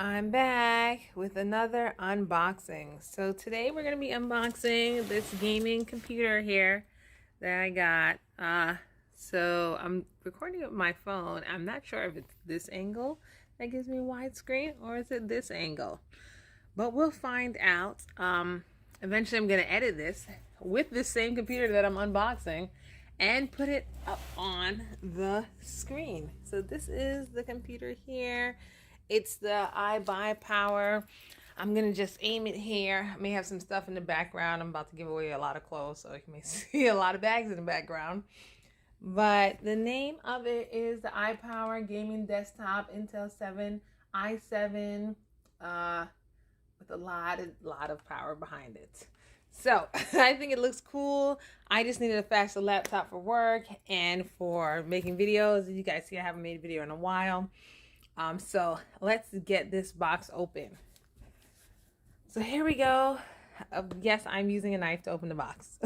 I'm back with another unboxing. So today we're going to be unboxing this gaming computer here that I got. So I'm recording with my phone. I'm not sure if it's this angle that gives me widescreen or is it this angle. But we'll find out. Eventually I'm going to edit this with this same computer that I'm unboxing and put it up on the screen. So this is the computer here. It's the iBuYPOWER. I'm going to just aim it here. I may have some stuff in the background. I'm about to give away a lot of clothes, so you may see a lot of bags in the background. But the name of it is the iPower Gaming Desktop Intel 7 i7 with a lot of power behind it. So I think it looks cool. I just needed a faster laptop for work and for making videos. As you guys see, I haven't made a video in a while. So let's get this box open. So here we go. Yes, I'm using a knife to open the box.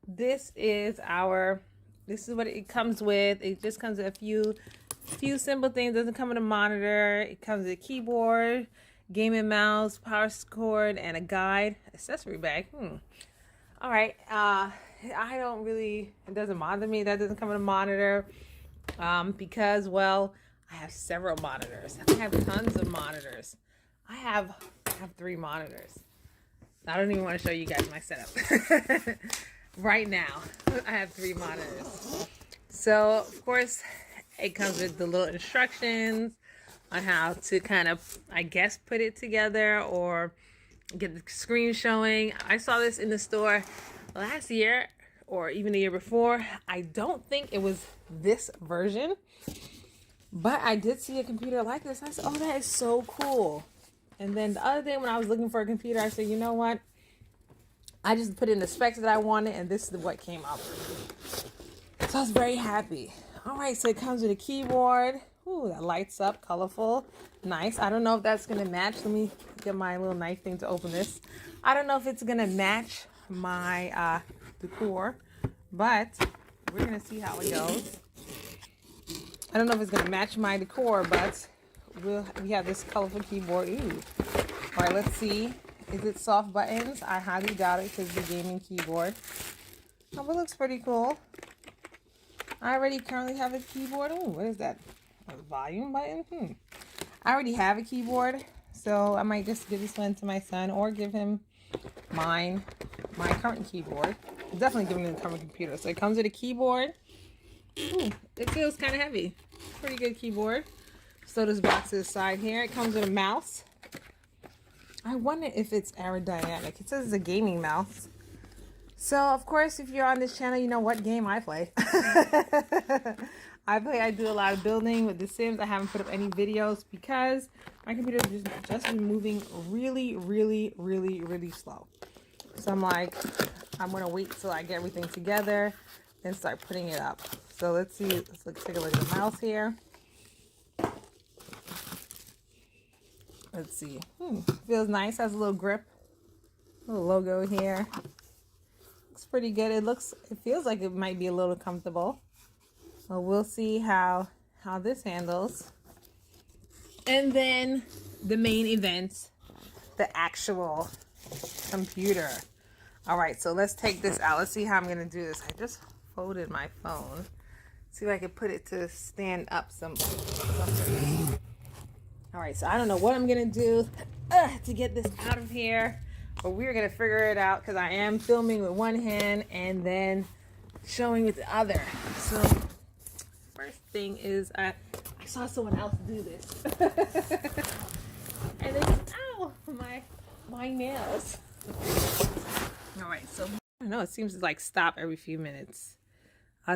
This is what it comes with. It just comes with a few simple things. It doesn't come with a monitor. It comes with a keyboard, gaming mouse, power cord, and a guide, accessory bag. All right. It doesn't bother me that doesn't come with a monitor, because, well, I have several monitors. I have tons of monitors. I have 3 monitors. I don't even want to show you guys my setup. Right now, I have 3 monitors. So, of course, it comes with the little instructions on how to kind of, I guess, put it together or get the screen showing. I saw this in the store last year or even the year before. I don't think it was this version, but I did see a computer like this. I said, oh, that is so cool. And then the other day when I was looking for a computer, I said, you know what? I just put in the specs that I wanted, and this is what came up. So I was very happy. All right, so it comes with a keyboard. Ooh, that lights up, colorful, nice. I don't know if that's going to match. Let me get my little knife thing to open this. I don't know if it's going to match my decor, but we're going to see how it goes. I don't know if it's going to match my decor, but we have this colorful keyboard. Ooh. All right, let's see. Is it soft buttons? I highly doubt it because it's a gaming keyboard. Oh, but it looks pretty cool. I already currently have a keyboard. Oh, what is that? A volume button? I already have a keyboard, so I might just give this one to my son or give him my current keyboard. I'm definitely giving him the current computer. So it comes with a keyboard. Ooh, it feels kind of heavy. Pretty good keyboard. So this box to the side here. It comes with a mouse. I wonder if it's aerodynamic. It says it's a gaming mouse. So, of course, if you're on this channel, you know what game I play. I do a lot of building with The Sims. I haven't put up any videos because my computer has just been moving really, really, really, really slow. So I'm like, I'm going to wait till I get everything together and start putting it up. So let's see. Let's take a look at the mouse here. Let's see. Feels nice. Has a little grip. Little logo here. Looks pretty good. It feels like it might be a little comfortable. Well, we'll see how this handles. And then the main event, the actual computer. All right, so let's take this out. Let's see how I'm going to do this. I just folded my phone. See if I can put it to stand up some. All right, so I don't know what I'm going to do to get this out of here, but we're going to figure it out because I am filming with one hand and then showing with the other. So first thing is I saw someone else do this. And then, ow, my nails. All right, so I don't know, it seems to like stop every few minutes.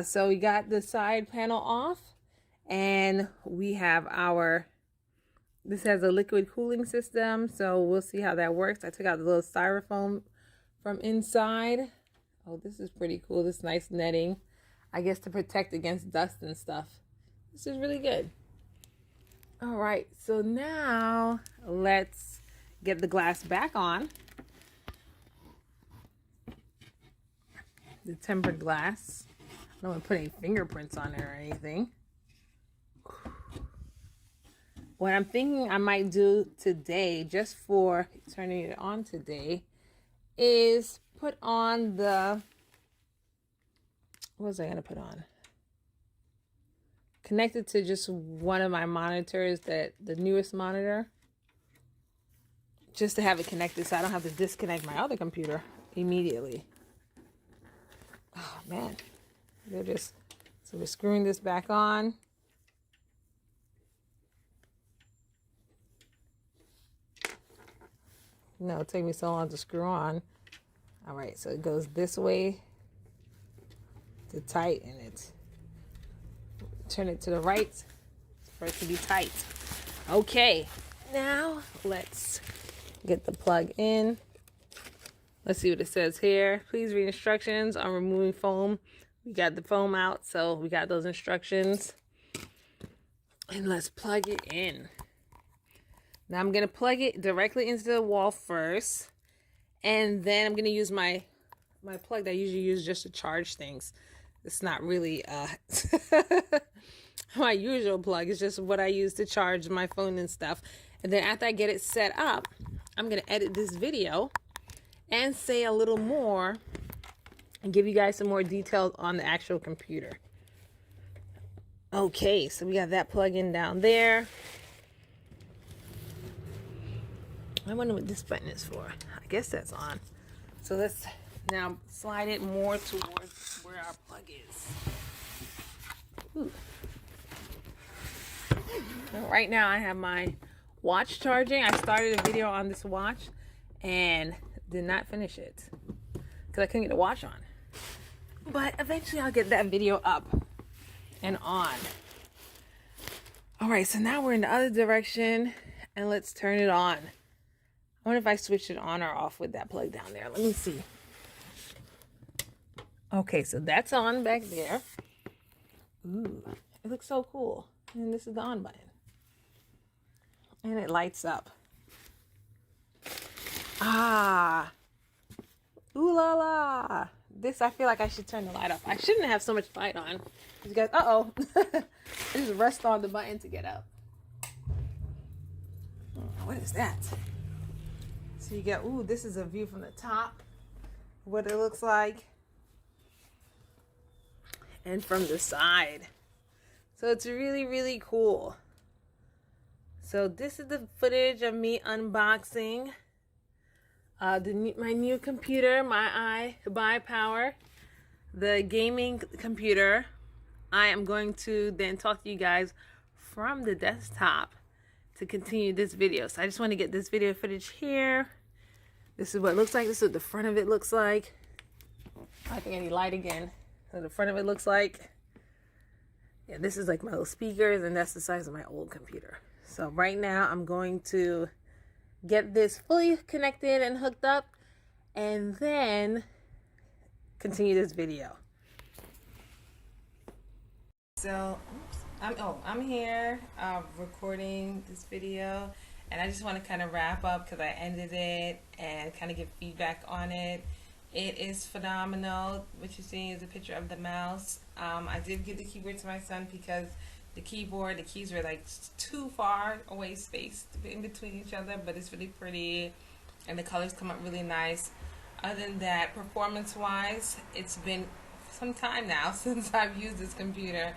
So we got the side panel off and we have this has a liquid cooling system, so we'll see how that works. I took out the little styrofoam from inside. Oh, this is pretty cool. This nice netting, I guess, to protect against dust and stuff. This is really good. All right, so now let's get the glass back on. The tempered glass. I don't want to put any fingerprints on it or anything. what I'm thinking I might do today, just for turning it on today, is put on the, what was I going to put on? Connected to just one of my monitors, the newest monitor, just to have it connected so I don't have to disconnect my other computer immediately. Oh man, so we're screwing this back on. No, it took me so long to screw on. All right, so it goes this way to tighten it. Turn it to the right for it to be tight. Okay, now let's get the plug in. Let's see what it says here. Please read instructions on removing foam. We got the foam out, so we got those instructions. And let's plug it in. Now I'm going to plug it directly into the wall first. And then I'm going to use my plug that I usually use just to charge things. It's not really my usual plug. It's just what I use to charge my phone and stuff. And then after I get it set up, I'm going to edit this video and say a little more and give you guys some more details on the actual computer. Okay, so we got that plug in down there. I wonder what this button is for. I guess that's on. So let's now slide it more towards where our plug is. Ooh. Right now I have my watch charging. I started a video on this watch and did not finish it because I couldn't get a watch on. But eventually I'll get that video up and on. All right, so now we're in the other direction and let's turn it on. I wonder if I switched it on or off with that plug down there. Let me see. Okay, so that's on back there. Ooh, it looks so cool. And this is the on button. And it lights up. Ah. Ooh la la. This, I feel like I should turn the light off. I shouldn't have so much light on. You guys, uh-oh. I just rest on the button to get up. What is that? So you get, ooh, this is a view from the top, what it looks like, and from the side. So it's really, really cool. So this is the footage of me unboxing my new computer, my iBuYPOWER, the gaming computer. I am going to then talk to you guys from the desktop to continue this video. So I just want to get this video footage here. This is what it looks like. This is what the front of it looks like. I think I need light again. So the front of it looks like. Yeah, this is like my little speakers, and that's the size of my old computer. So right now I'm going to get this fully connected and hooked up and then continue this video. So, I'm here recording this video, and I just want to kind of wrap up because I ended it and kind of give feedback on it. It is phenomenal. What you're seeing is a picture of the mouse. I did give the keyboard to my son because the keys were like too far away spaced in between each other, but it's really pretty and the colors come up really nice. Other than that, performance wise, it's been some time now since I've used this computer.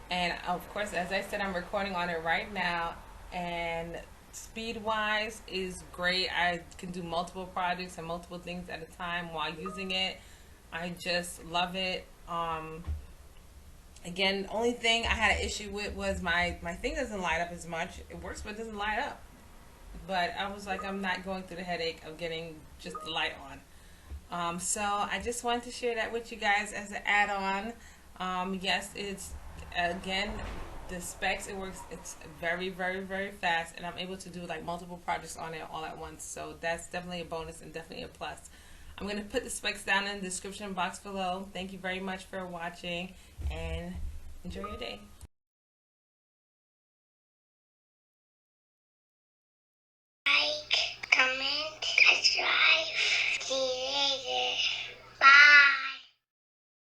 And of course, as I said, I'm recording on it right now, and speed-wise is great. I can do multiple projects and multiple things at a time while using it. I just love it. Again, the only thing I had an issue with was my thing doesn't light up as much. It works, but it doesn't light up. But I was like, I'm not going through the headache of getting just the light on. So I just wanted to share that with you guys as an add-on. Yes, it's again, the specs, it works, it's very, very, very fast, and I'm able to do like multiple projects on it all at once. So that's definitely a bonus and definitely a plus. I'm going to put the specs down in the description box below. Thank you very much for watching, and enjoy your day.